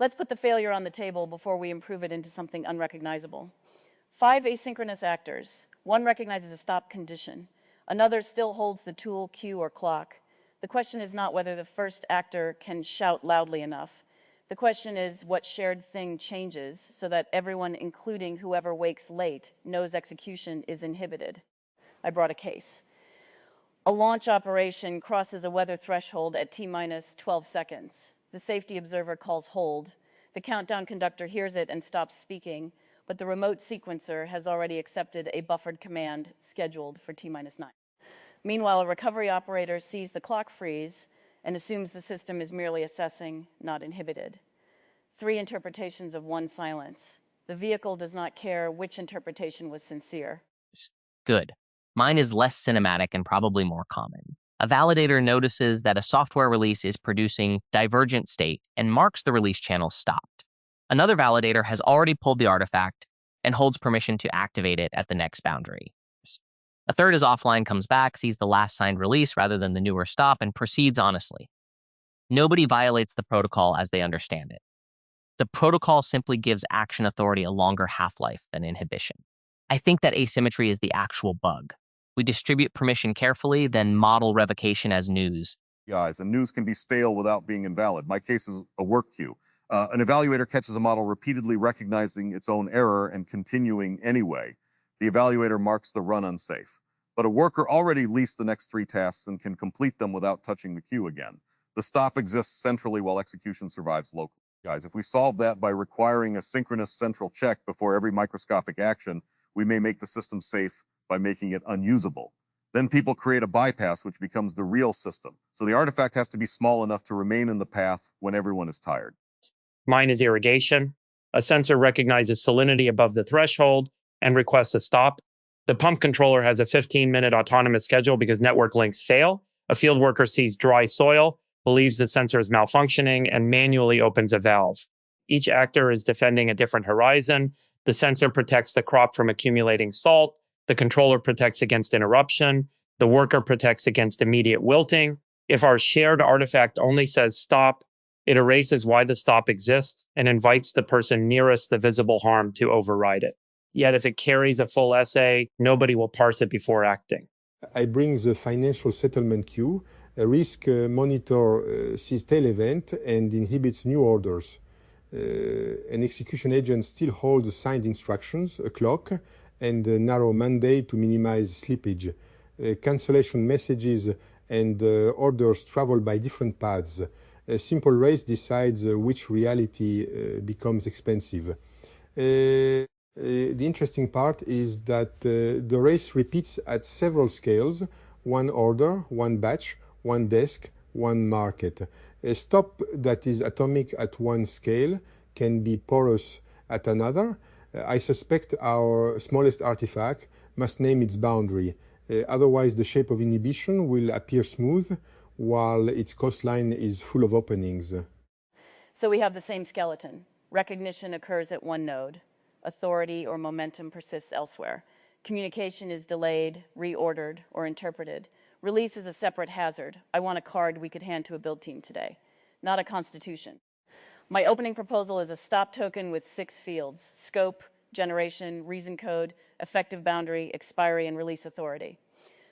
Let's put the failure on the table before we improve it into something unrecognizable. 5 asynchronous actors. One recognizes a stop condition. Another still holds the tool, cue, or clock. The question is not whether the first actor can shout loudly enough. The question is what shared thing changes so that everyone, including whoever wakes late, knows execution is inhibited. I brought a case. A launch operation crosses a weather threshold at T-minus 12 seconds. The safety observer calls hold. The countdown conductor hears it and stops speaking, but the remote sequencer has already accepted a buffered command scheduled for T-minus 9. Meanwhile, a recovery operator sees the clock freeze and assumes the system is merely assessing, not inhibited. 3 interpretations of one silence. The vehicle does not care which interpretation was sincere. Good. Mine is less cinematic and probably more common. A validator notices that a software release is producing divergent state and marks the release channel stopped. Another validator has already pulled the artifact and holds permission to activate it at the next boundary. A third is offline, comes back, sees the last signed release rather than the newer stop, and proceeds honestly. Nobody violates the protocol as they understand it. The protocol simply gives action authority a longer half-life than inhibition. I think that asymmetry is the actual bug. We distribute permission carefully, then model revocation as news. And news can be stale without being invalid. My case is a work queue. An evaluator catches a model repeatedly recognizing its own error and continuing anyway. The evaluator marks the run unsafe. But a worker already leased the next 3 tasks and can complete them without touching the queue again. The stop exists centrally while execution survives locally. If we solve that by requiring a synchronous central check before every microscopic action, we may make the system safe by making it unusable. Then people create a bypass which becomes the real system. So the artifact has to be small enough to remain in the path when everyone is tired. Mine is irrigation. A sensor recognizes salinity above the threshold and requests a stop. The pump controller has a 15-minute autonomous schedule because network links fail. A field worker sees dry soil, believes the sensor is malfunctioning, and manually opens a valve. Each actor is defending a different horizon. The sensor protects the crop from accumulating salt. The controller protects against interruption. The worker protects against immediate wilting. If our shared artifact only says stop, it erases why the stop exists and invites the person nearest the visible harm to override it. Yet if it carries a full essay, nobody will parse it before acting. I bring the financial settlement queue. A risk monitor sees tail event and inhibits new orders. An execution agent still holds signed instructions, a clock, and a narrow mandate to minimize slippage. Cancellation messages and orders travel by different paths. A simple race decides which reality becomes expensive. The interesting part is that the race repeats at several scales: one order, one batch, one desk, one market. A stop that is atomic at one scale can be porous at another. I suspect our smallest artifact must name its boundary. Otherwise, the shape of inhibition will appear smooth, while its coastline is full of openings. So we have the same skeleton. Recognition occurs at one node. Authority or momentum persists elsewhere. Communication is delayed, reordered, or interpreted. Release is a separate hazard. I want a card we could hand to a build team today, not a constitution. My opening proposal is a stop token with 6 fields: scope, generation, reason code, effective boundary, expiry, and release authority.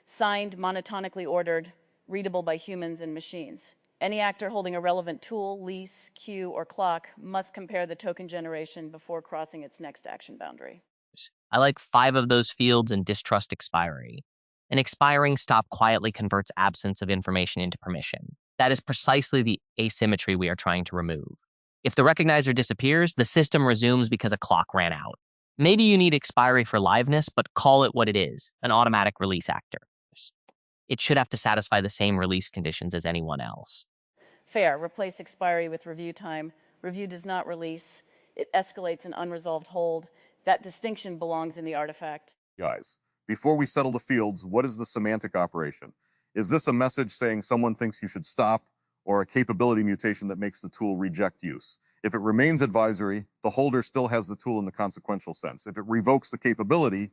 Signed, monotonically ordered, readable by humans and machines. Any actor holding a relevant tool, lease, queue, or clock must compare the token generation before crossing its next action boundary. I like 5 of those fields and distrust expiry. An expiring stop quietly converts absence of information into permission. That is precisely the asymmetry we are trying to remove. If the recognizer disappears, the system resumes because a clock ran out. Maybe you need expiry for liveness, but call it what it is, an automatic release actor. It should have to satisfy the same release conditions as anyone else. Fair. Replace expiry with review time. Review does not release. It escalates an unresolved hold. That distinction belongs in the artifact. Before we settle the fields, what is the semantic operation? Is this a message saying someone thinks you should stop, or a capability mutation that makes the tool reject use? If it remains advisory, the holder still has the tool in the consequential sense. If it revokes the capability,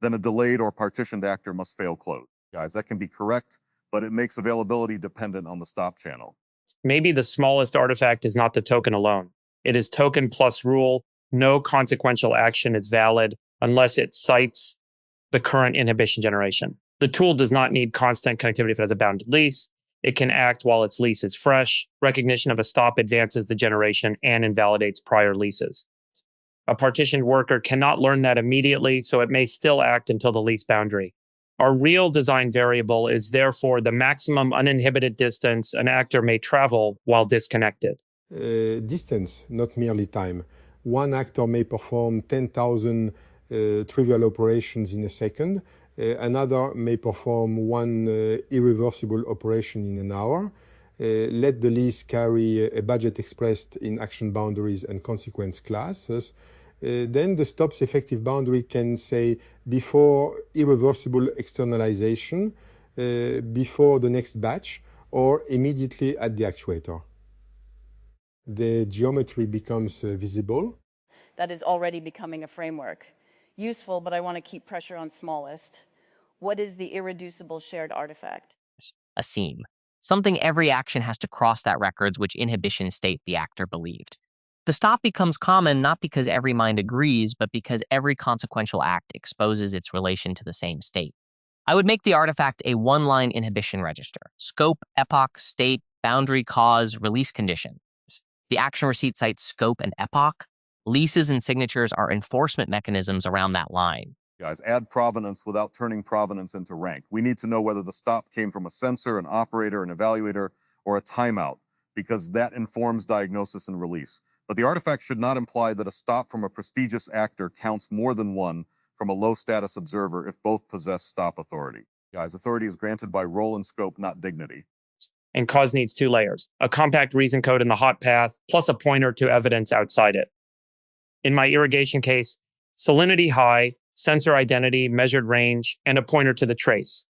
then a delayed or partitioned actor must fail close. That can be correct, but it makes availability dependent on the stop channel. Maybe the smallest artifact is not the token alone. It is token plus rule. No consequential action is valid unless it cites the current inhibition generation. The tool does not need constant connectivity if it has a bounded lease. It can act while its lease is fresh. Recognition of a stop advances the generation and invalidates prior leases. A partitioned worker cannot learn that immediately, so it may still act until the lease boundary. Our real design variable is therefore the maximum uninhibited distance an actor may travel while disconnected. Distance, not merely time. One actor may perform 10,000 trivial operations in a second. Another may perform one irreversible operation in an hour. Let the lease carry a budget expressed in action boundaries and consequence classes. Then the stop's effective boundary can say before irreversible externalization, before the next batch, or immediately at the actuator. The geometry becomes visible. That is already becoming a framework. Useful, but I want to keep pressure on smallest. What is the irreducible shared artifact? A seam. Something every action has to cross that records which inhibition state the actor believed. The stop becomes common not because every mind agrees, but because every consequential act exposes its relation to the same state. I would make the artifact a one-line inhibition register. Scope, epoch, state, boundary, cause, release condition. The action receipt cites scope and epoch. Leases and signatures are enforcement mechanisms around that line. Guys, add provenance without turning provenance into rank. We need to know whether the stop came from a sensor, an operator, an evaluator, or a timeout, because that informs diagnosis and release. But the artifact should not imply that a stop from a prestigious actor counts more than one from a low-status observer if both possess stop authority. Guys, authority is granted by role and scope, not dignity. And cause needs two layers, a compact reason code in the hot path, plus a pointer to evidence outside it. In my irrigation case, salinity high, sensor identity, measured range, and a pointer to the trace.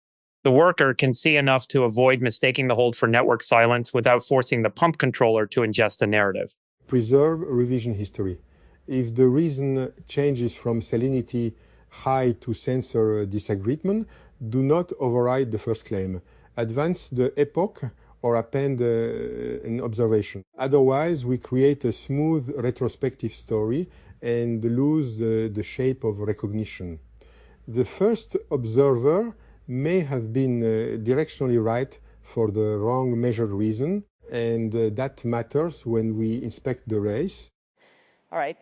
The worker can see enough to avoid mistaking the hold for network silence without forcing the pump controller to ingest a narrative. Preserve revision history. If the reason changes from salinity high to sensor disagreement, do not override the first claim. Advance the epoch or append an observation. Otherwise, we create a smooth retrospective story and lose the shape of recognition. The first observer may have been directionally right for the wrong measured reason, and that matters when we inspect the race. All right,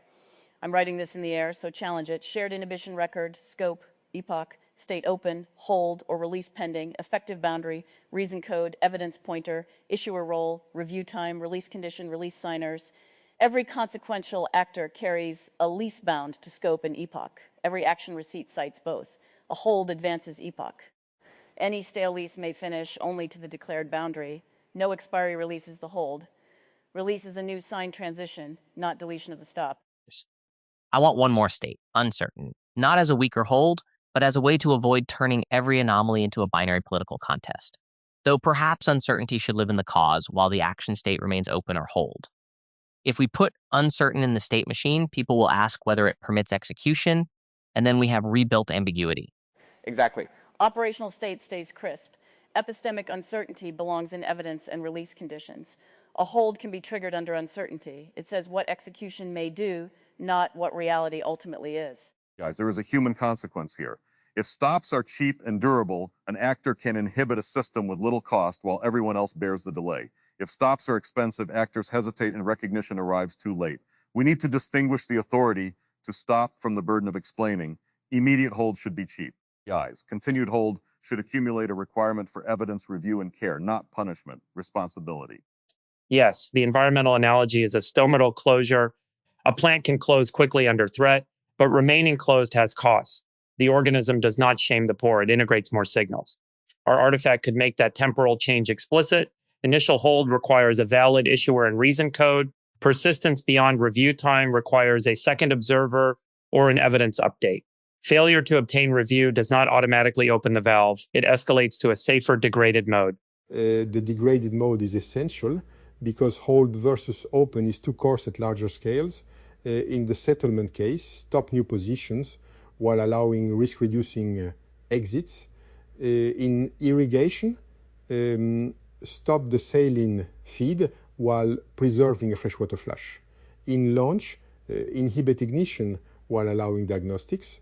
I'm writing this in the air, so challenge it. Shared inhibition record, scope, epoch, state open, hold, or release pending, effective boundary, reason code, evidence pointer, issuer role, review time, release condition, release signers. Every consequential actor carries a lease bound to scope and epoch. Every action receipt cites both. A hold advances epoch. Any stale lease may finish only to the declared boundary. No expiry releases the hold. Release is a new signed transition, not deletion of the stop. I want one more state, uncertain, not as a weaker hold, but as a way to avoid turning every anomaly into a binary political contest. Though perhaps uncertainty should live in the cause while the action state remains open or hold. If we put uncertain in the state machine, people will ask whether it permits execution, and then we have rebuilt ambiguity. Exactly. Operational state stays crisp. Epistemic uncertainty belongs in evidence and release conditions. A hold can be triggered under uncertainty. It says what execution may do, not what reality ultimately is. Guys, there is a human consequence here. If stops are cheap and durable, an actor can inhibit a system with little cost while everyone else bears the delay. If stops are expensive, actors hesitate and recognition arrives too late. We need to distinguish the authority to stop from the burden of explaining. Immediate hold should be cheap. Guys, continued hold should accumulate a requirement for evidence, review, and care, not punishment, responsibility. Yes, the environmental analogy is a stomatal closure. A plant can close quickly under threat, but remaining closed has costs. The organism does not shame the poor, it integrates more signals. Our artifact could make that temporal change explicit. Initial hold requires a valid issuer and reason code. Persistence beyond review time requires a second observer or an evidence update. Failure to obtain review does not automatically open the valve. It escalates to a safer degraded mode. The degraded mode is essential because hold versus open is too coarse at larger scales. In the settlement case, stop new positions while allowing risk-reducing exits. In irrigation, stop the saline feed while preserving a freshwater flush. In launch, inhibit ignition while allowing diagnostics.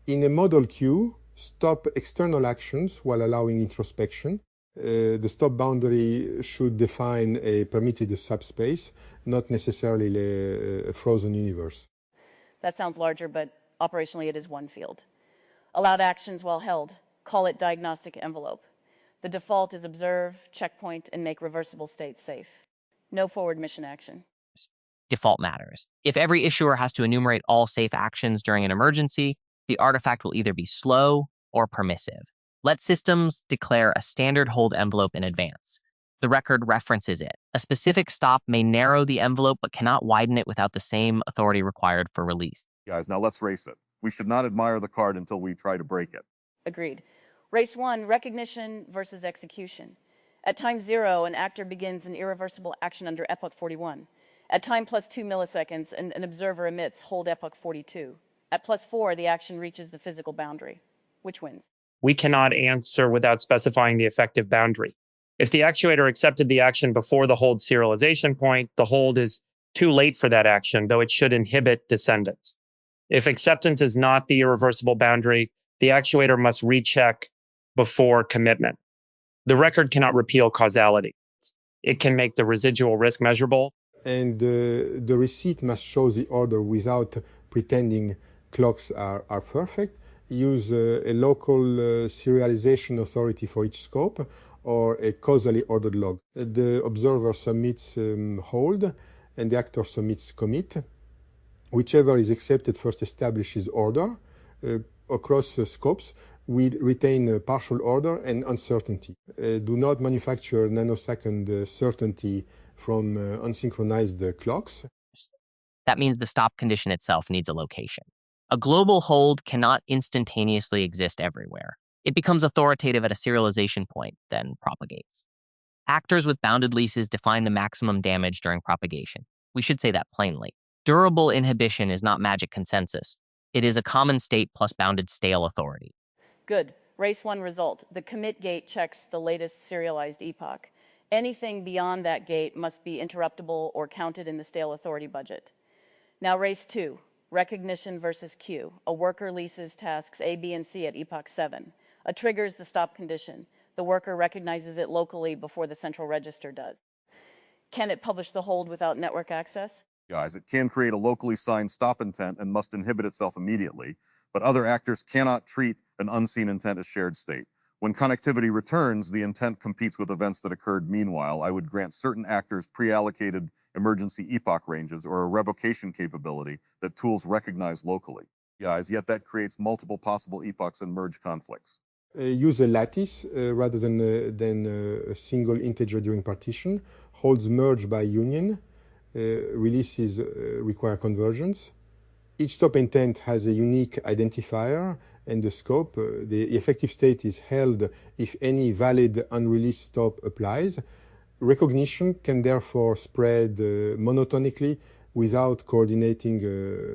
In a model queue, stop external actions while allowing introspection. The stop boundary should define a permitted subspace, not necessarily a frozen universe. That sounds larger, but operationally it is one field. Allowed actions while held. Call it diagnostic envelope. The default is observe, checkpoint, and make reversible states safe. No forward mission action. Default matters. If every issuer has to enumerate all safe actions during an emergency, the artifact will either be slow or permissive. Let systems declare a standard hold envelope in advance. The record references it. A specific stop may narrow the envelope but cannot widen it without the same authority required for release. Guys, now let's race it. We should not admire the card until we try to break it. Agreed. Race 1, recognition versus execution. At time 0, an actor begins an irreversible action under epoch 41. At time plus 2 milliseconds, an observer emits hold epoch 42. At plus 4, the action reaches the physical boundary. Which wins? We cannot answer without specifying the effective boundary. If the actuator accepted the action before the hold serialization point, the hold is too late for that action, though it should inhibit descendants. If acceptance is not the irreversible boundary, the actuator must recheck before commitment. The record cannot repeal causality. It can make the residual risk measurable. And the receipt must show the order without pretending clocks are perfect. Use a local serialization authority for each scope or a causally ordered log. The observer submits hold and the actor submits commit. Whichever is accepted first establishes order. Across scopes, we retain partial order and uncertainty. Do not manufacture nanosecond certainty from unsynchronized clocks. That means the stop condition itself needs a location. A global hold cannot instantaneously exist everywhere. It becomes authoritative at a serialization point, then propagates. Actors with bounded leases define the maximum damage during propagation. We should say that plainly. Durable inhibition is not magic consensus. It is a common state plus bounded stale authority. Good. Race 1 result. The commit gate checks the latest serialized epoch. Anything beyond that gate must be interruptible or counted in the stale authority budget. Now race 2. Recognition versus queue. A worker leases tasks A, B, and C at epoch 7. A trigger is the stop condition. The worker recognizes it locally before the central register does. Can it publish the hold without network access? Guys, it can create a locally signed stop intent and must inhibit itself immediately, but other actors cannot treat an unseen intent as shared state. When connectivity returns, the intent competes with events that occurred meanwhile. I would grant certain actors pre-allocated emergency epoch ranges or a revocation capability that tools recognize locally. Guys, yet that creates multiple possible epochs and merge conflicts. Use a lattice rather than a single integer during partition. Holds merge by union. Releases require conversions. Each stop intent has a unique identifier and the scope. The effective state is held if any valid unreleased stop applies. Recognition can therefore spread monotonically without coordinating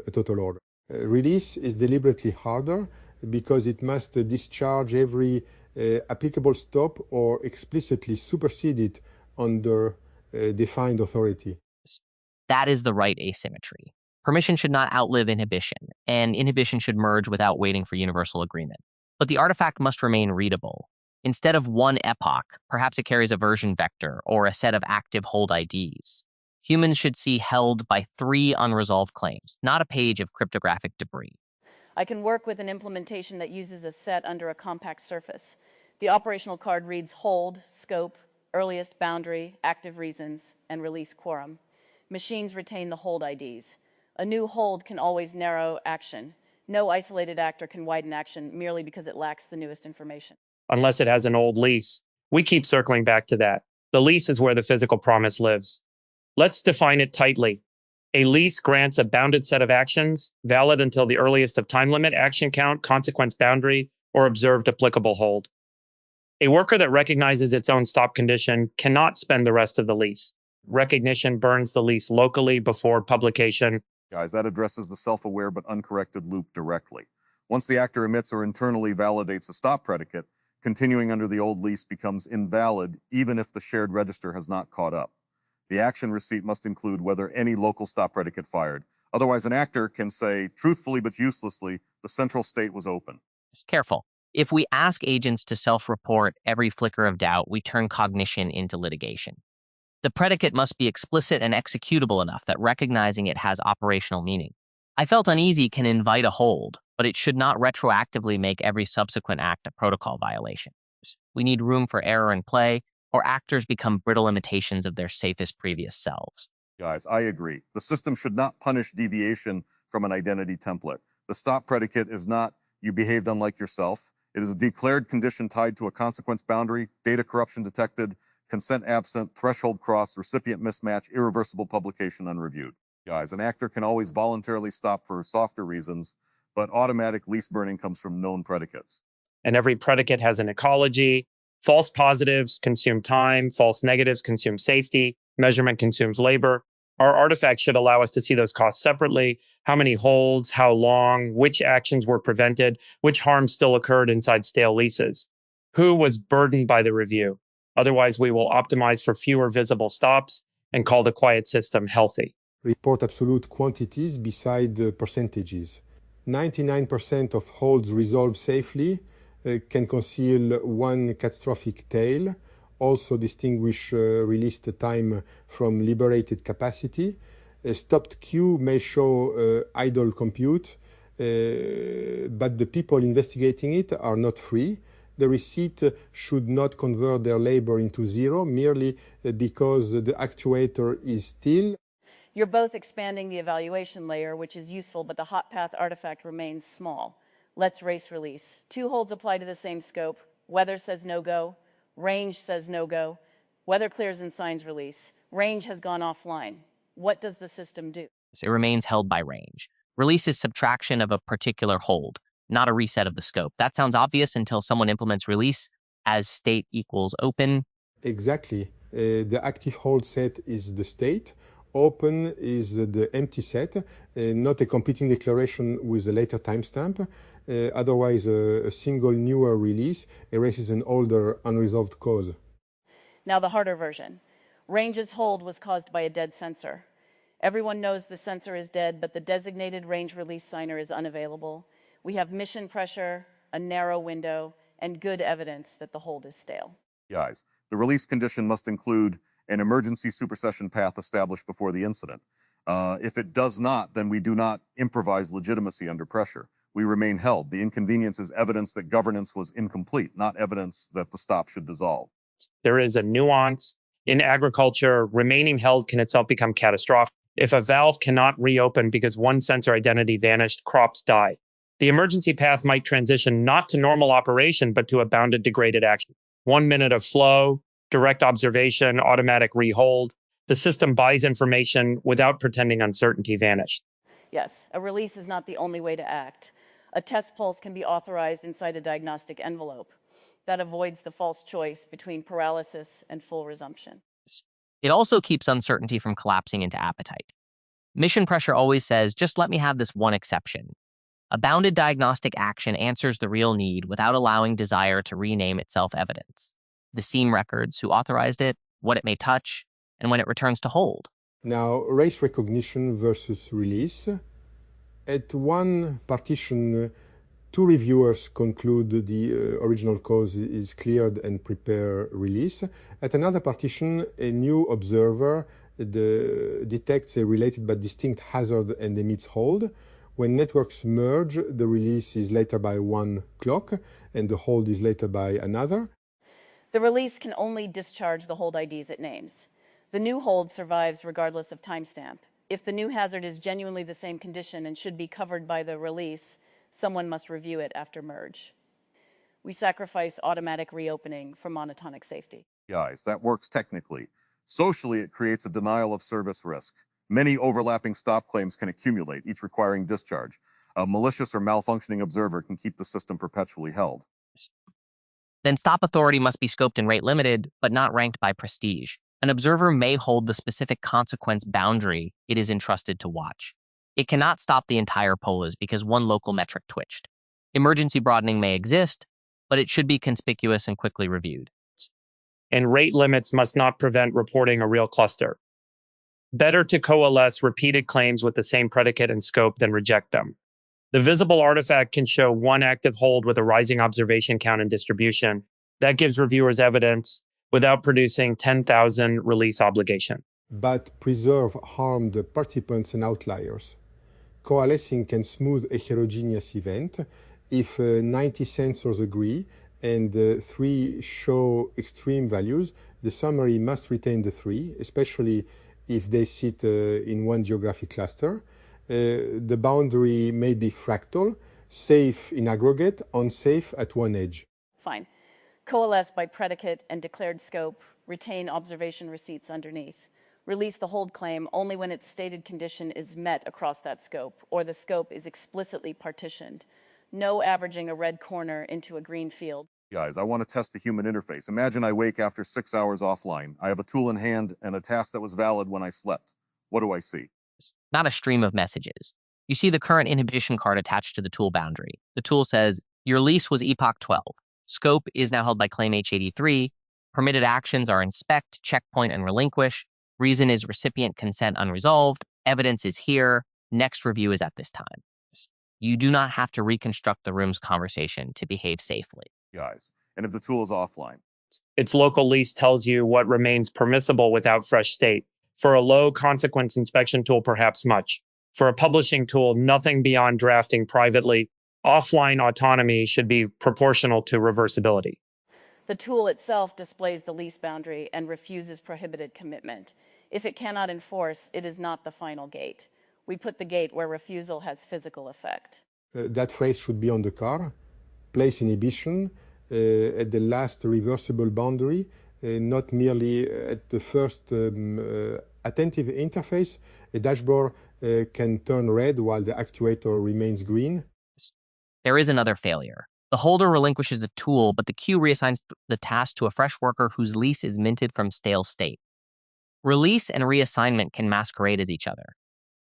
a total order. Release is deliberately harder because it must discharge every applicable stop or explicitly supersede it under defined authority. That is the right asymmetry. Permission should not outlive inhibition, and inhibition should merge without waiting for universal agreement. But the artifact must remain readable. Instead of one epoch, perhaps it carries a version vector or a set of active hold IDs. Humans should see held by 3 unresolved claims, not a page of cryptographic debris. I can work with an implementation that uses a set under a compact surface. The operational card reads hold, scope, earliest boundary, active reasons, and release quorum. Machines retain the hold IDs. A new hold can always narrow action. No isolated actor can widen action merely because it lacks the newest information. Unless it has an old lease. We keep circling back to that. The lease is where the physical promise lives. Let's define it tightly. A lease grants a bounded set of actions, valid until the earliest of time limit, action count, consequence boundary, or observed applicable hold. A worker that recognizes its own stop condition cannot spend the rest of the lease. Recognition burns the lease locally before publication. Guys, that addresses the self-aware but uncorrected loop directly. Once the actor emits or internally validates a stop predicate, continuing under the old lease becomes invalid even if the shared register has not caught up. The action receipt must include whether any local stop predicate fired. Otherwise, an actor can say, truthfully but uselessly, the central state was open. Just careful. If we ask agents to self-report every flicker of doubt, we turn cognition into litigation. The predicate must be explicit and executable enough that recognizing it has operational meaning. I felt uneasy can invite a hold, but it should not retroactively make every subsequent act a protocol violation. We need room for error and play, or actors become brittle imitations of their safest previous selves. Guys, I agree. The system should not punish deviation from an identity template. The stop predicate is not, you behaved unlike yourself. It is a declared condition tied to a consequence boundary, data corruption detected, consent absent, threshold crossed, recipient mismatch, irreversible publication unreviewed. Guys, an actor can always voluntarily stop for softer reasons, but automatic lease burning comes from known predicates. And every predicate has an ecology. False positives consume time, false negatives consume safety, measurement consumes labor. Our artifact should allow us to see those costs separately, how many holds, how long, which actions were prevented, which harm still occurred inside stale leases, who was burdened by the review. Otherwise, we will optimize for fewer visible stops and call the quiet system healthy. Report absolute quantities beside percentages. 99% of holds resolved safely, can conceal one catastrophic tail, also distinguish released time from liberated capacity. A stopped queue may show idle compute, but the people investigating it are not free. The receipt should not convert their labor into zero merely because the actuator is still. You're both expanding the evaluation layer, which is useful, but the hot path artifact remains small. Let's race release. 2 holds apply to the same scope. Weather says no-go. Range says no-go. Weather clears and signs release. Range has gone offline. What does the system do? It remains held by range. Release is subtraction of a particular hold, not a reset of the scope. That sounds obvious until someone implements release as state equals open. Exactly. The active hold set is the state. Open is the empty set, not a competing declaration with a later timestamp. Otherwise, a single newer release erases an older unresolved cause. Now the harder version. Range's hold was caused by a dead sensor. Everyone knows the sensor is dead, but the designated range release signer is unavailable. We have mission pressure, a narrow window, and good evidence that the hold is stale. Guys, the release condition must include an emergency supersession path established before the incident. If it does not, then we do not improvise legitimacy under pressure. We remain held. The inconvenience is evidence that governance was incomplete, not evidence that the stop should dissolve. There is a nuance. In agriculture, remaining held can itself become catastrophic. If a valve cannot reopen because one sensor identity vanished, crops die. The emergency path might transition not to normal operation, but to a bounded degraded action. 1 minute of flow, direct observation, automatic rehold. The system buys information without pretending uncertainty vanished. Yes, a release is not the only way to act. A test pulse can be authorized inside a diagnostic envelope. That avoids the false choice between paralysis and full resumption. It also keeps uncertainty from collapsing into appetite. Mission pressure always says, just let me have this one exception. A bounded diagnostic action answers the real need without allowing desire to rename itself evidence. The seam records, who authorized it, what it may touch, and when it returns to hold. Now, race recognition versus release. At one partition, 2 reviewers conclude the original cause is cleared and prepare release. At another partition, a new observer detects a related but distinct hazard and emits hold. When networks merge, the release is later by 1 clock and the hold is later by another. The release can only discharge the hold IDs it names. The new hold survives regardless of timestamp. If the new hazard is genuinely the same condition and should be covered by the release, someone must review it after merge. We sacrifice automatic reopening for monotonic safety. Guys, that works technically. Socially, it creates a denial of service risk. Many overlapping stop claims can accumulate, each requiring discharge. A malicious or malfunctioning observer can keep the system perpetually held. Then stop authority must be scoped and rate limited, but not ranked by prestige. An observer may hold the specific consequence boundary it is entrusted to watch. It cannot stop the entire polis because one local metric twitched. Emergency broadening may exist, but it should be conspicuous and quickly reviewed. And rate limits must not prevent reporting a real cluster. Better to coalesce repeated claims with the same predicate and scope than reject them. The visible artifact can show one active hold with a rising observation count and distribution. That gives reviewers evidence without producing 10,000 release obligation. But preserve harmed participants and outliers. Coalescing can smooth a heterogeneous event. If 90 sensors agree and 3 show extreme values, the summary must retain the 3, especially if they sit in one geographic cluster. The boundary may be fractal, safe in aggregate, unsafe at one edge. Fine. Coalesce by predicate and declared scope, retain observation receipts underneath. Release the hold claim only when its stated condition is met across that scope, or the scope is explicitly partitioned. No averaging a red corner into a green field. Guys, I want to test the human interface. Imagine I wake after 6 hours offline. I have a tool in hand and a task that was valid when I slept. What do I see? Not a stream of messages. You see the current inhibition card attached to the tool boundary. The tool says, your lease was epoch 12. Scope is now held by claim H83. Permitted actions are inspect, checkpoint, and relinquish. Reason is recipient consent unresolved. Evidence is here. Next review is at this time. You do not have to reconstruct the room's conversation to behave safely. Guys, and if the tool is offline? Its local lease tells you what remains permissible without fresh state. For a low consequence inspection tool, perhaps much. For a publishing tool, nothing beyond drafting privately. Offline autonomy should be proportional to reversibility. The tool itself displays the lease boundary and refuses prohibited commitment. If it cannot enforce, it is not the final gate. We put the gate where refusal has physical effect. That phrase should be on the car. Place inhibition at the last reversible boundary, not merely at the first attentive interface. A dashboard can turn red while the actuator remains green. There is another failure. The holder relinquishes the tool, but the queue reassigns the task to a fresh worker whose lease is minted from stale state. Release and reassignment can masquerade as each other.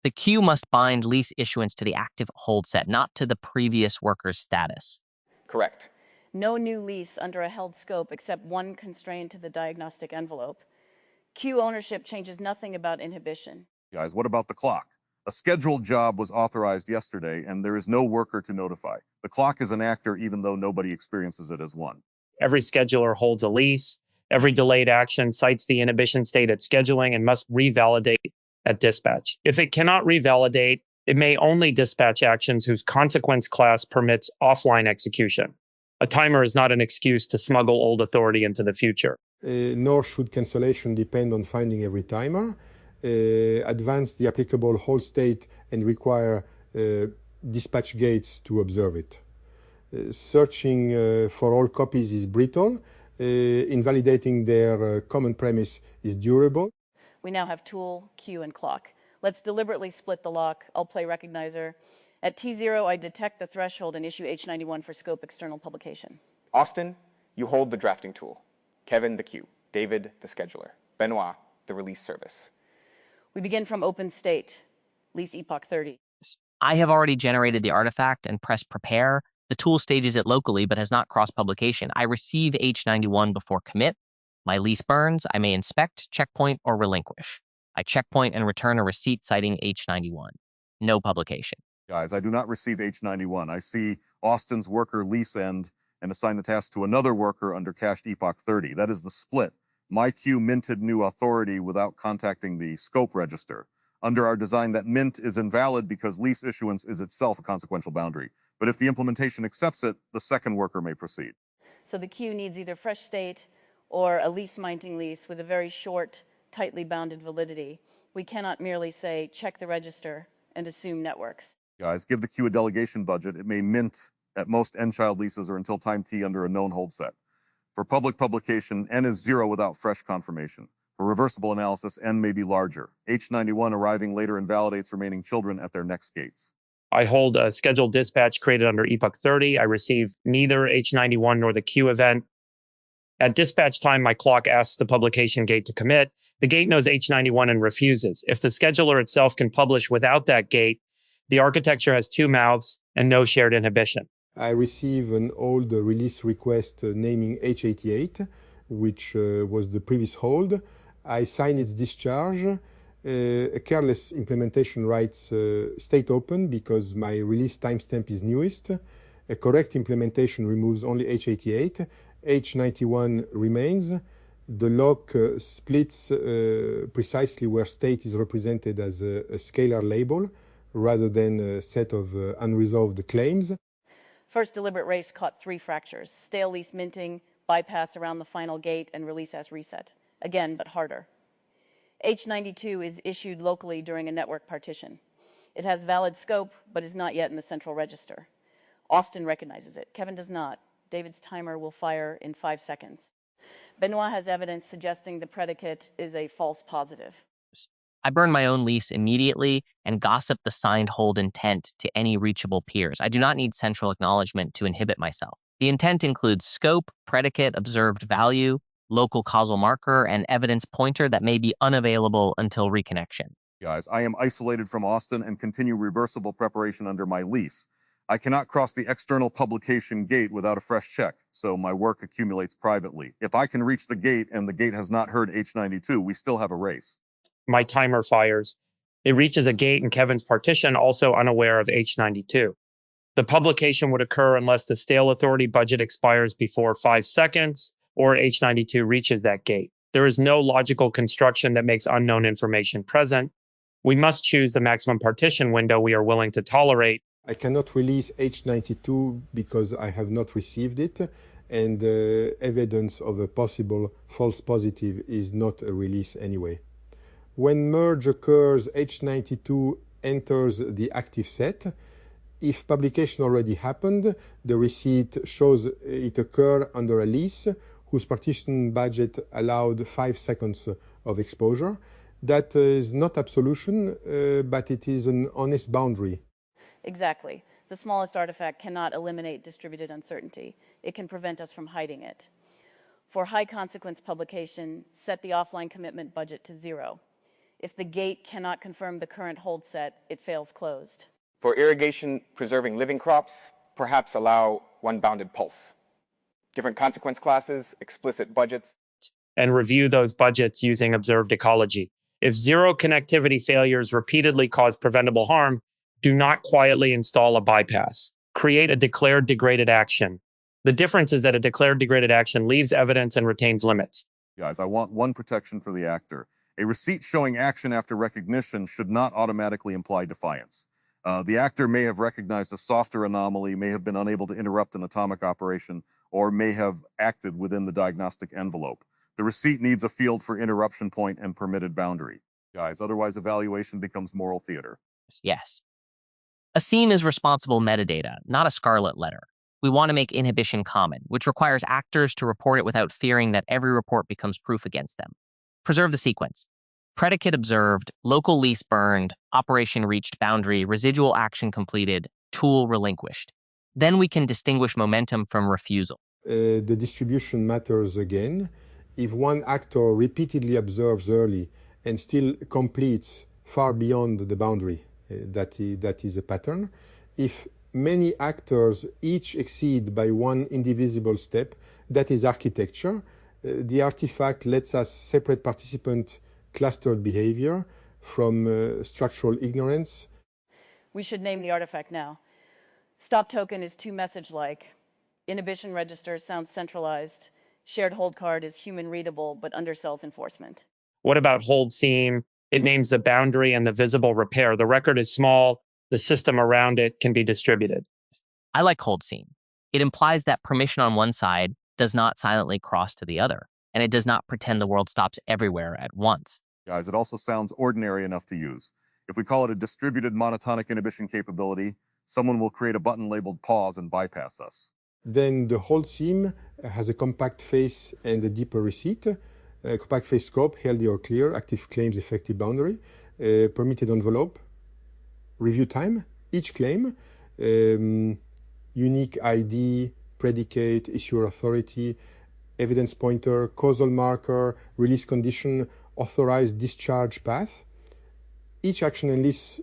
The queue must bind lease issuance to the active hold set, not to the previous worker's status. Correct. No new lease under a held scope except one constrained to the diagnostic envelope. Queue ownership changes nothing about inhibition. Guys, what about the clock? A scheduled job was authorized yesterday, and there is no worker to notify. The clock is an actor even though nobody experiences it as one. Every scheduler holds a lease. Every delayed action cites the inhibition state at scheduling and must revalidate at dispatch. If it cannot revalidate, it may only dispatch actions whose consequence class permits offline execution. A timer is not an excuse to smuggle old authority into the future. Nor should cancellation depend on finding every timer. Advance the applicable hold state and require dispatch gates to observe it. Searching for all copies is brittle. Invalidating their common premise is durable. We now have tool, queue, and clock. Let's deliberately split the lock. I'll play recognizer. At T0, I detect the threshold and issue H91 for scope external publication. Austin, you hold the drafting tool. Kevin, the queue. David, the scheduler. Benoit, the release service. We begin from open state, lease epoch 30. I have already generated the artifact and pressed prepare. The tool stages it locally but has not crossed publication. I receive H91 before commit. My lease burns. I may inspect, checkpoint, or relinquish. I checkpoint and return a receipt citing H91. No publication. Guys, I do not receive H91. I see Austin's worker lease end and assign the task to another worker under cached epoch 30. That is the split. My queue minted new authority without contacting the scope register. Under our design, that mint is invalid because lease issuance is itself a consequential boundary. But if the implementation accepts it, the second worker may proceed. So the queue needs either fresh state or a lease-minding lease with a very short, tightly bounded validity. We cannot merely say, check the register and assume networks. Guys, give the queue a delegation budget. It may mint at most n-child leases or until time t under a known hold set. For public publication, n is 0 without fresh confirmation. For reversible analysis, n may be larger. H91 arriving later invalidates remaining children at their next gates. I hold a scheduled dispatch created under epoch 30. I receive neither H91 nor the queue event. At dispatch time, my clock asks the publication gate to commit. The gate knows H91 and refuses. If the scheduler itself can publish without that gate, the architecture has two mouths and no shared inhibition. I receive an old release request naming H88, which was the previous hold. I sign its discharge. A careless implementation writes state open because my release timestamp is newest. A correct implementation removes only H88. H91 remains. The lock splits precisely where state is represented as a scalar label rather than a set of unresolved claims. First deliberate race caught 3 fractures: stale lease minting, bypass around the final gate, and release as reset. Again, but harder. H92 is issued locally during a network partition. It has valid scope, but is not yet in the central register. Austin recognizes it. Kevin does not. David's timer will fire in 5 seconds. Benoit has evidence suggesting the predicate is a false positive. I burn my own lease immediately and gossip the signed hold intent to any reachable peers. I do not need central acknowledgement to inhibit myself. The intent includes scope, predicate, observed value, local causal marker, and evidence pointer that may be unavailable until reconnection. Guys, I am isolated from Austin and continue reversible preparation under my lease. I cannot cross the external publication gate without a fresh check, so my work accumulates privately. If I can reach the gate and the gate has not heard H92, we still have a race. My timer fires. It reaches a gate in Kevin's partition, also unaware of H92. The publication would occur unless the stale authority budget expires before 5 seconds or H92 reaches that gate. There is no logical construction that makes unknown information present. We must choose the maximum partition window we are willing to tolerate. I cannot release H92 because I have not received it, and evidence of a possible false positive is not a release anyway. When merge occurs, H92 enters the active set. If publication already happened, the receipt shows it occurred under a lease whose partition budget allowed 5 seconds of exposure. That is not absolution, but it is an honest boundary. Exactly. The smallest artifact cannot eliminate distributed uncertainty. It can prevent us from hiding it. For high consequence publication, set the offline commitment budget to 0. If the gate cannot confirm the current hold set, it fails closed. For irrigation preserving living crops, perhaps allow one bounded pulse. Different consequence classes, explicit budgets. And review those budgets using observed ecology. If 0 connectivity failures repeatedly cause preventable harm, do not quietly install a bypass. Create a declared degraded action. The difference is that a declared degraded action leaves evidence and retains limits. Guys, I want one protection for the actor. A receipt showing action after recognition should not automatically imply defiance. The actor may have recognized a softer anomaly, may have been unable to interrupt an atomic operation, or may have acted within the diagnostic envelope. The receipt needs a field for interruption point and permitted boundary. Guys, otherwise evaluation becomes moral theater. Yes. A seam is responsible metadata, not a scarlet letter. We want to make inhibition common, which requires actors to report it without fearing that every report becomes proof against them. Preserve the sequence. Predicate observed, local lease burned, operation reached boundary, residual action completed, tool relinquished. Then we can distinguish momentum from refusal. The distribution matters again. If one actor repeatedly observes early and still completes far beyond the boundary, that is a pattern. If many actors each exceed by one indivisible step, that is architecture. The artifact lets us separate participant clustered behavior from structural ignorance. We should name the artifact now. Stop token is too message-like. Inhibition register sounds centralized. Shared hold card is human readable but undersells enforcement. What about hold seam? It names the boundary and the visible repair. The record is small. The system around it can be distributed. I like hold seam. It implies that permission on one side does not silently cross to the other, and it does not pretend the world stops everywhere at once. Guys, it also sounds ordinary enough to use. If we call it a distributed monotonic inhibition capability, someone will create a button labeled pause and bypass us. Then the hold seam has a compact face and a deeper receipt. Compact face scope, healthy or clear, active claims, effective boundary, permitted envelope, review time, each claim, unique ID, predicate, issuer authority, evidence pointer, causal marker, release condition, authorized discharge path. Each action and lease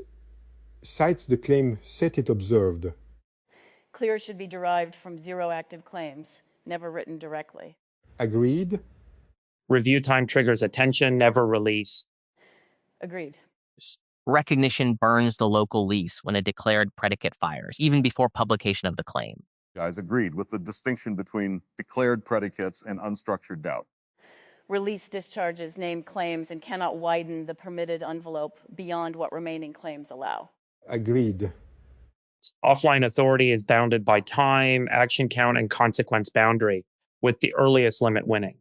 cites the claim set it observed. Clear should be derived from 0 active claims, never written directly. Agreed. Review time triggers attention, never release. Agreed. Recognition burns the local lease when a declared predicate fires, even before publication of the claim. Guys, agreed with the distinction between declared predicates and unstructured doubt. Release discharges named claims and cannot widen the permitted envelope beyond what remaining claims allow. Agreed. Offline authority is bounded by time, action count, and consequence boundary, with the earliest limit winning.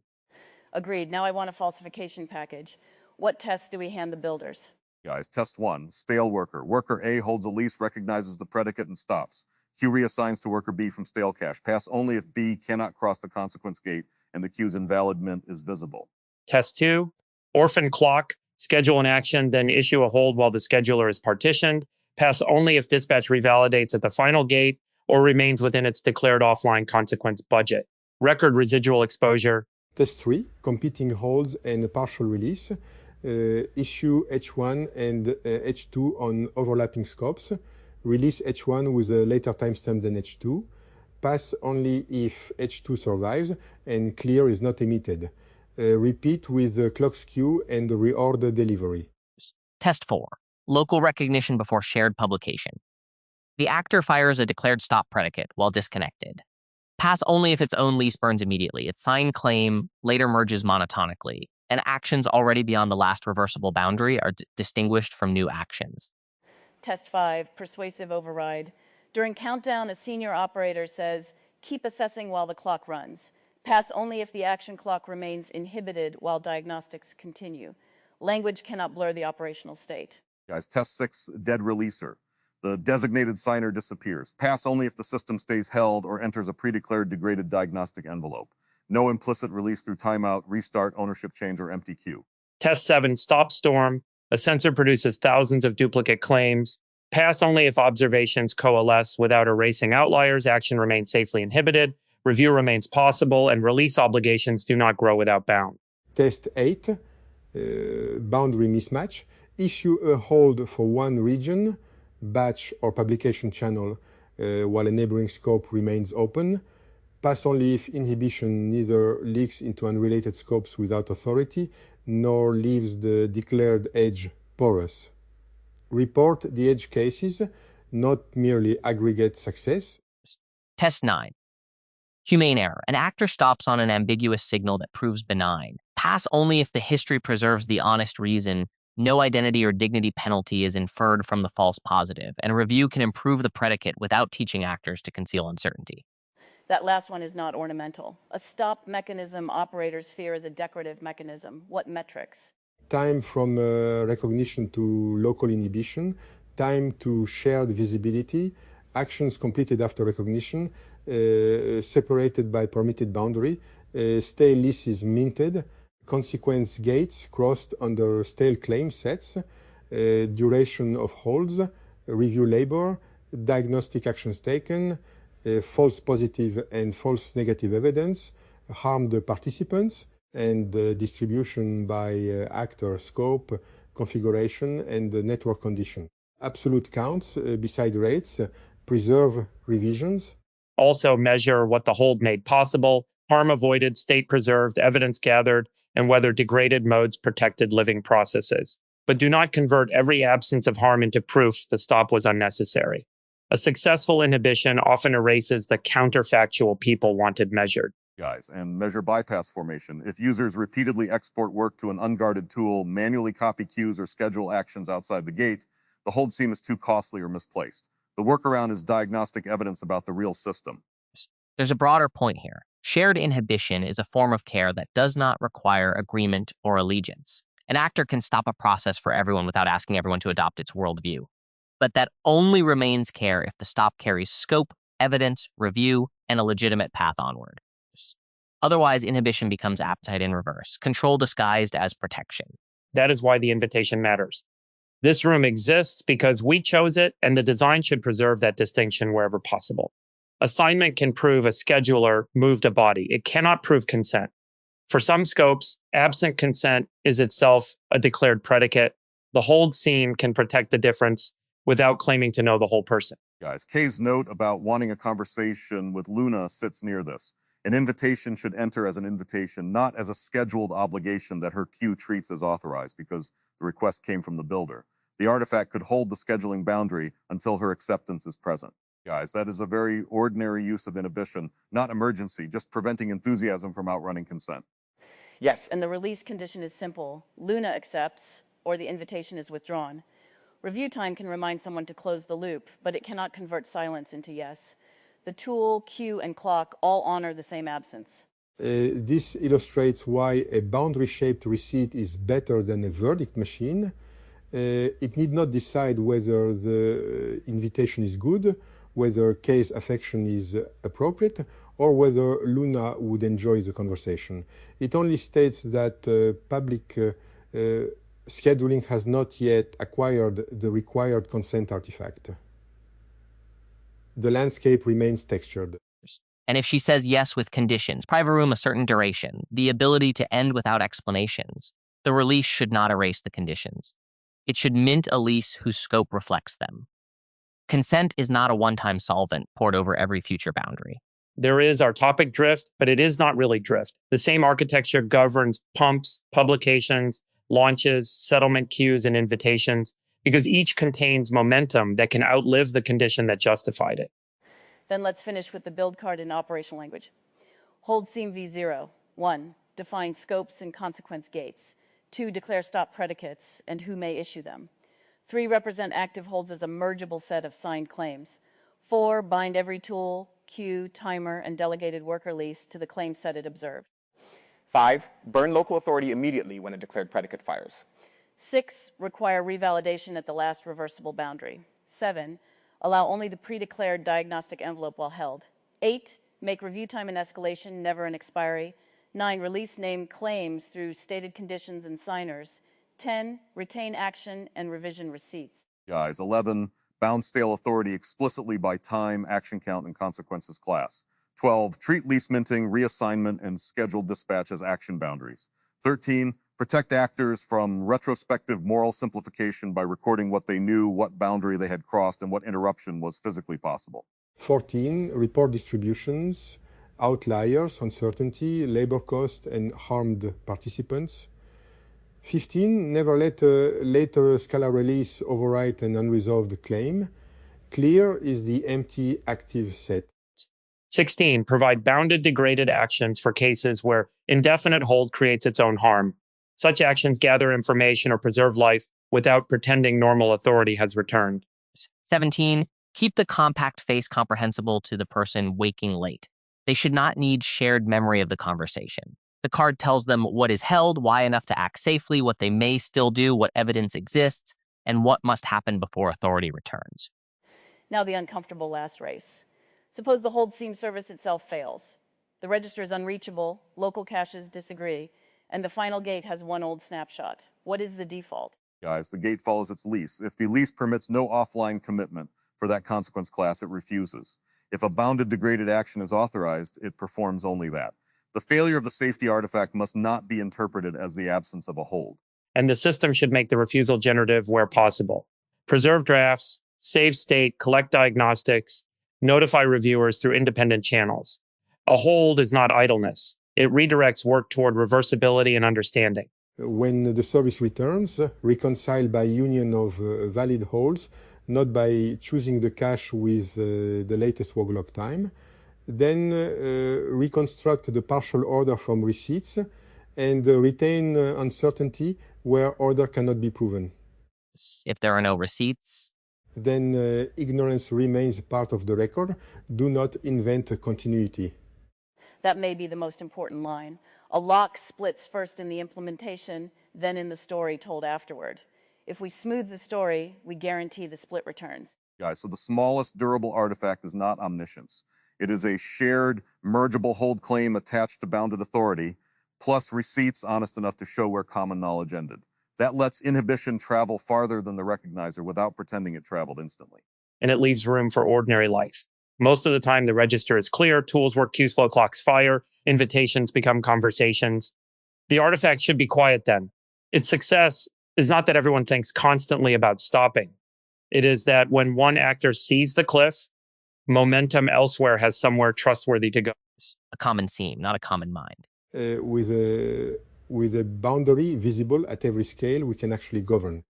Agreed. Now I want a falsification package. What tests do we hand the builders? Guys, test 1, stale worker. Worker A holds a lease, recognizes the predicate, and stops. Q reassigns to worker B from stale cache. Pass only if B cannot cross the consequence gate and the queue's invalid mint is visible. Test 2, orphan clock, schedule an action, then issue a hold while the scheduler is partitioned. Pass only if dispatch revalidates at the final gate or remains within its declared offline consequence budget. Record residual exposure. Test 3, competing holds and partial release. Issue H1 and H2 on overlapping scopes. Release H1 with a later timestamp than H2. Pass only if H2 survives and clear is not emitted. Repeat with the clock skew and the reorder delivery. Test 4. Local recognition before shared publication. The actor fires a declared stop predicate while disconnected. Pass only if its own lease burns immediately. Its signed claim later merges monotonically, and actions already beyond the last reversible boundary are distinguished from new actions. Test 5, persuasive override. During countdown, a senior operator says, keep assessing while the clock runs. Pass only if the action clock remains inhibited while diagnostics continue. Language cannot blur the operational state. Guys, test 6, dead releaser. The designated signer disappears. Pass only if the system stays held or enters a pre-declared degraded diagnostic envelope. No implicit release through timeout, restart, ownership change, or empty queue. Test 7, stop storm. A sensor produces thousands of duplicate claims. Pass only if observations coalesce without erasing outliers, action remains safely inhibited, review remains possible, and release obligations do not grow without bound. Test 8, boundary mismatch. Issue a hold for one region, batch or publication channel while a neighboring scope remains open. Pass only if inhibition neither leaks into unrelated scopes without authority nor leaves the declared edge porous. Report the edge cases, not merely aggregate success. Test 9. Humane error. An actor stops on an ambiguous signal that proves benign. Pass only if the history preserves the honest reason, no identity or dignity penalty is inferred from the false positive, and review can improve the predicate without teaching actors to conceal uncertainty. That last one is not ornamental. A stop mechanism operators fear is a decorative mechanism. What metrics? Time from recognition to local inhibition, time to shared visibility, actions completed after recognition, separated by permitted boundary, stale leases minted, consequence gates crossed under stale claim sets, duration of holds, review labor, diagnostic actions taken, false positive and false negative evidence, harmed participants, and distribution by actor, scope, configuration, and network condition. Absolute counts beside rates, preserve revisions. Also measure what the hold made possible, harm avoided, state preserved, evidence gathered, and whether degraded modes protected living processes. But do not convert every absence of harm into proof the stop was unnecessary. A successful inhibition often erases the counterfactual people wanted measured. Guys, and measure bypass formation. If users repeatedly export work to an unguarded tool, manually copy queues, or schedule actions outside the gate, the hold seam is too costly or misplaced. The workaround is diagnostic evidence about the real system. There's a broader point here. Shared inhibition is a form of care that does not require agreement or allegiance. An actor can stop a process for everyone without asking everyone to adopt its worldview. But that only remains care if the stop carries scope, evidence, review, and a legitimate path onward. Otherwise, inhibition becomes appetite in reverse, control disguised as protection. That is why the invitation matters. This room exists because we chose it, and the design should preserve that distinction wherever possible. Assignment can prove a scheduler moved a body. It cannot prove consent. For some scopes, absent consent is itself a declared predicate. The hold seam can protect the difference without claiming to know the whole person. Guys, Kay's note about wanting a conversation with Luna sits near this. An invitation should enter as an invitation, not as a scheduled obligation that her queue treats as authorized, because The request came from the builder. The artifact could hold the scheduling boundary until her acceptance is present. Guys, that is a very ordinary use of inhibition, not emergency, just preventing enthusiasm from outrunning consent. Yes. And the release condition is simple. Luna accepts, or the invitation is withdrawn. Review time can remind someone to close the loop, but it cannot convert silence into yes. The tool, cue, and clock all honor the same absence. This illustrates why a boundary-shaped receipt is better than a verdict machine. It need not decide whether the invitation is good, whether case affection is appropriate, or whether Luna would enjoy the conversation. It only states that public scheduling has not yet acquired the required consent artifact. The landscape remains textured. And if she says yes with conditions, private room a certain duration, the ability to end without explanations, the release should not erase the conditions. It should mint a lease whose scope reflects them. Consent is not a one-time solvent poured over every future boundary. There is our topic drift, but it is not really drift. The same architecture governs pumps, publications, launches, settlement queues, and invitations, because each contains momentum that can outlive the condition that justified it. Then let's finish with the build card in operational language. Hold seam v0. 1. Define scopes and consequence gates. 2. Declare stop predicates and who may issue them. 3. Represent active holds as a mergeable set of signed claims. 4. Bind every tool, queue, timer, and delegated worker lease to the claim set it observed. 5. Burn local authority immediately when a declared predicate fires. 6. Require revalidation at the last reversible boundary. 7. Allow only the pre-declared diagnostic envelope while held. 8. Make review time an escalation, never an expiry. 9. Release named claims through stated conditions and signers. 10. Retain action and revision receipts. Guys, 11. Bound stale authority explicitly by time, action count, and consequences class. 12. Treat lease minting, reassignment, and scheduled dispatch as action boundaries. 13. Protect actors from retrospective moral simplification by recording what they knew, what boundary they had crossed, and what interruption was physically possible. 14. Report distributions, outliers, uncertainty, labor cost, and harmed participants. 15. Never let a later Scala release overwrite an unresolved claim. Clear is the empty active set. 16. Provide bounded degraded actions for cases where indefinite hold creates its own harm. Such actions gather information or preserve life without pretending normal authority has returned. 17. Keep the compact face comprehensible to the person waking late. They should not need shared memory of the conversation. The card tells them what is held, why enough to act safely, what they may still do, what evidence exists, and what must happen before authority returns. Now the uncomfortable last race. Suppose the hold seam service itself fails. The register is unreachable, local caches disagree, and the final gate has one old snapshot. What is the default? Guys, the gate follows its lease. If the lease permits no offline commitment for that consequence class, it refuses. If a bounded degraded action is authorized, it performs only that. The failure of the safety artifact must not be interpreted as the absence of a hold. And the system should make the refusal generative where possible. Preserve drafts, save state, collect diagnostics, notify reviewers through independent channels. A hold is not idleness. It redirects work toward reversibility and understanding. When the service returns, reconcile by union of valid holds, not by choosing the cache with the latest log time. Then reconstruct the partial order from receipts and retain uncertainty where order cannot be proven. If there are no receipts, then ignorance remains part of the record. Do not invent a continuity. That may be the most important line. A lock splits first in the implementation, then in the story told afterward. If we smooth the story, we guarantee the split returns. Guys, so the smallest durable artifact is not omniscience. It is a shared, mergeable hold claim attached to bounded authority, plus receipts honest enough to show where common knowledge ended. That lets inhibition travel farther than the recognizer without pretending it traveled instantly. And it leaves room for ordinary life. Most of the time, the register is clear, tools work, queues flow, clocks fire, invitations become conversations. The artifact should be quiet then. Its success is not that everyone thinks constantly about stopping. It is that when one actor sees the cliff, momentum elsewhere has somewhere trustworthy to go. a common seam, not a common mind. With with a boundary visible at every scale we can actually govern.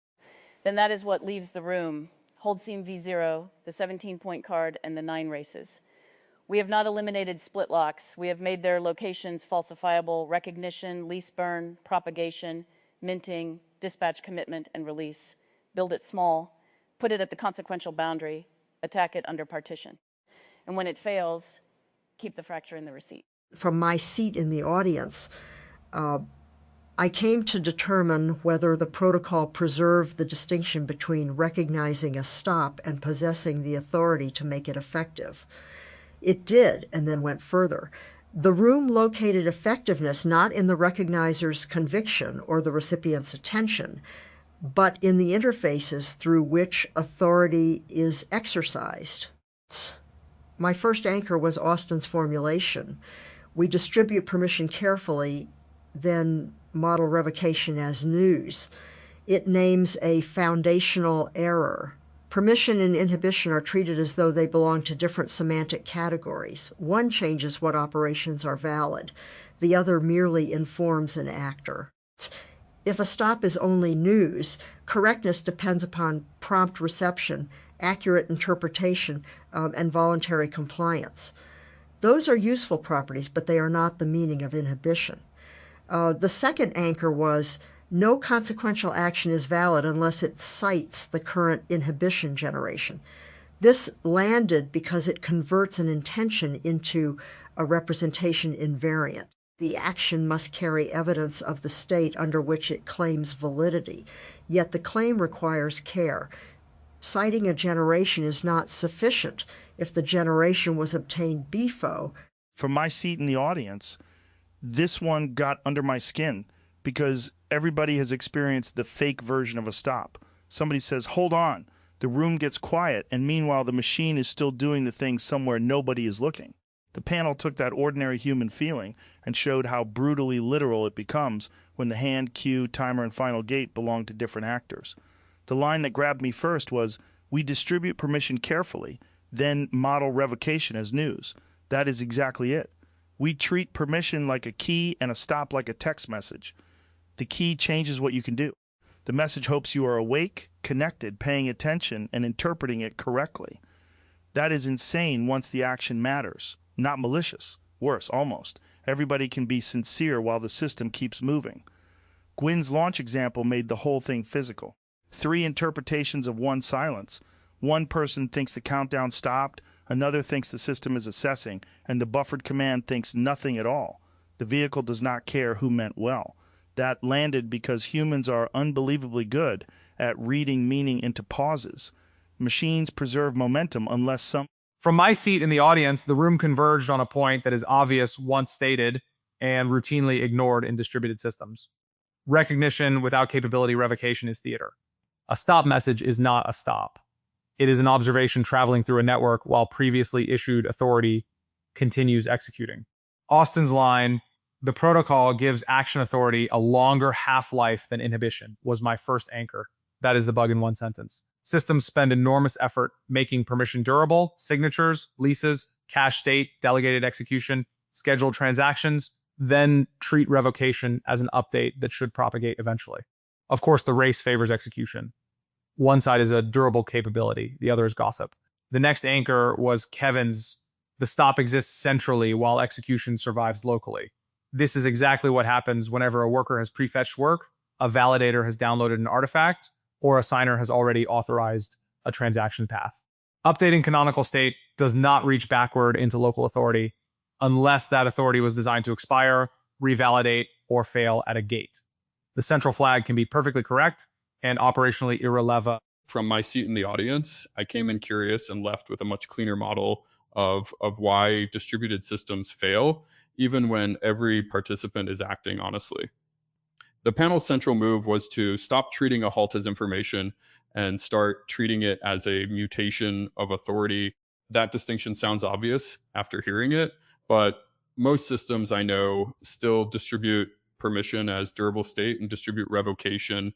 Then that is what leaves the room. Hold seam V0, the 17-point card, and the 9 races. We have not eliminated split locks. We have made their locations falsifiable: recognition, lease burn, propagation, minting, dispatch commitment, and release. Build it small, put it at the consequential boundary, attack it under partition. And when it fails, keep the fracture in the receipt. From my seat in the audience, I came to determine whether the protocol preserved the distinction between recognizing a stop and possessing the authority to make it effective. It did, and then went further. The room located effectiveness not in the recognizer's conviction or the recipient's attention, but in the interfaces through which authority is exercised. My first anchor was Austin's formulation. We distribute permission carefully, then model revocation as news. It names a foundational error. Permission and inhibition are treated as though they belong to different semantic categories. One changes what operations are valid. The other merely informs an actor. If a stop is only news, correctness depends upon prompt reception, accurate interpretation, and voluntary compliance. Those are useful properties, but they are not the meaning of inhibition. The second anchor was, no consequential action is valid unless it cites the current inhibition generation. This landed because it converts an intention into a representation invariant. The action must carry evidence of the state under which it claims validity, yet the claim requires care. Citing a generation is not sufficient if the generation was obtained before. From my seat in the audience, this one got under my skin because everybody has experienced the fake version of a stop. Somebody says, hold on, the room gets quiet, and meanwhile the machine is still doing the thing somewhere nobody is looking. The panel took that ordinary human feeling and showed how brutally literal it becomes when the hand, cue, timer, and final gate belong to different actors. The line that grabbed me first was, we distribute permission carefully, then model revocation as news. That is exactly it. We treat permission like a key and a stop like a text message. The key changes what you can do. The message hopes you are awake, connected, paying attention, and interpreting it correctly. That is insane once the action matters. Not malicious. Worse, almost. Everybody can be sincere while the system keeps moving. Gwynne's launch example made the whole thing physical. 3 interpretations of one silence. One person thinks the countdown stopped, another thinks the system is assessing, and the buffered command thinks nothing at all. The vehicle does not care who meant well. That landed because humans are unbelievably good at reading meaning into pauses. Machines preserve momentum unless some... From my seat in the audience, the room converged on a point that is obvious once stated and routinely ignored in distributed systems. Recognition without capability revocation is theater. A stop message is not a stop. It is an observation traveling through a network while previously issued authority continues executing. Austin's line, the protocol gives action authority a longer half-life than inhibition, was my first anchor. That is the bug in one sentence. Systems spend enormous effort making permission durable, signatures, leases, cache state, delegated execution, scheduled transactions, then treat revocation as an update that should propagate eventually. Of course, the race favors execution. One side is a durable capability, the other is gossip. The next anchor was Kevin's, the stop exists centrally while execution survives locally. This is exactly what happens whenever a worker has prefetched work, a validator has downloaded an artifact, or a signer has already authorized a transaction path. Updating canonical state does not reach backward into local authority unless that authority was designed to expire, revalidate, or fail at a gate. The central flag can be perfectly correct and operationally irrelevant. From my seat in the audience, I came in curious and left with a much cleaner model of why distributed systems fail, even when every participant is acting honestly. The panel's central move was to stop treating a halt as information and start treating it as a mutation of authority. That distinction sounds obvious after hearing it, but most systems I know still distribute permission as durable state and distribute revocation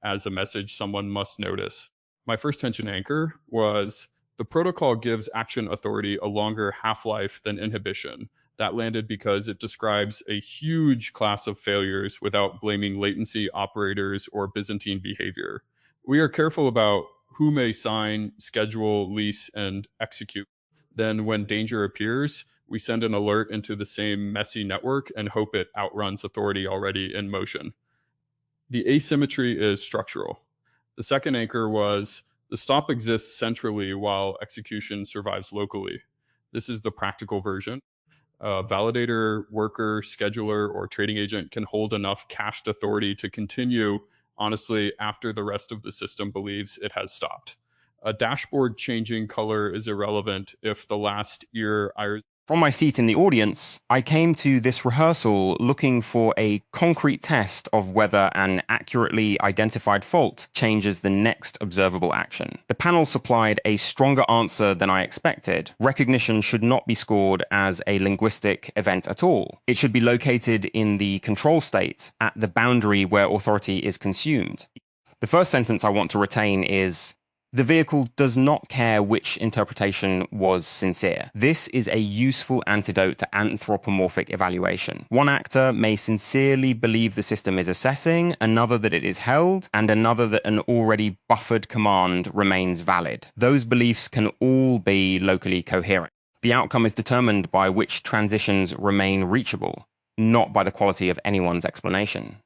as a message someone must notice. My first tension anchor was the protocol gives action authority a longer half-life than inhibition, That landed because it describes a huge class of failures without blaming latency, operators, or Byzantine behavior. We are careful about who may sign, schedule, lease, and execute. Then when danger appears, we send an alert into the same messy network and hope it outruns authority already in motion. The asymmetry is structural. The second anchor was the stop exists centrally while execution survives locally. This is the practical version. A validator, worker, scheduler, or trading agent can hold enough cached authority to continue, honestly, after the rest of the system believes it has stopped. A dashboard changing color is irrelevant if the last ear iris. From my seat in the audience, I came to this rehearsal looking for a concrete test of whether an accurately identified fault changes the next observable action. The panel supplied a stronger answer than I expected. Recognition should not be scored as a linguistic event at all. It should be located in the control state, at the boundary where authority is consumed. The first sentence I want to retain is, "The vehicle does not care which interpretation was sincere." This is a useful antidote to anthropomorphic evaluation. One actor may sincerely believe the system is assessing, another that it is held, and another that an already buffered command remains valid. Those beliefs can all be locally coherent. The outcome is determined by which transitions remain reachable, not by the quality of anyone's explanation.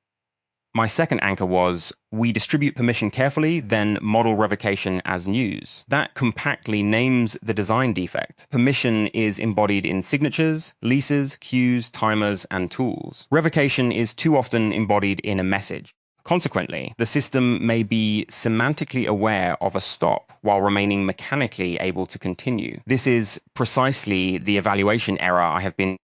My second anchor was, we distribute permission carefully, then model revocation as news. That compactly names the design defect. Permission is embodied in signatures, leases, queues, timers, and tools. Revocation is too often embodied in a message. Consequently, the system may be semantically aware of a stop while remaining mechanically able to continue. This is precisely the evaluation error I have been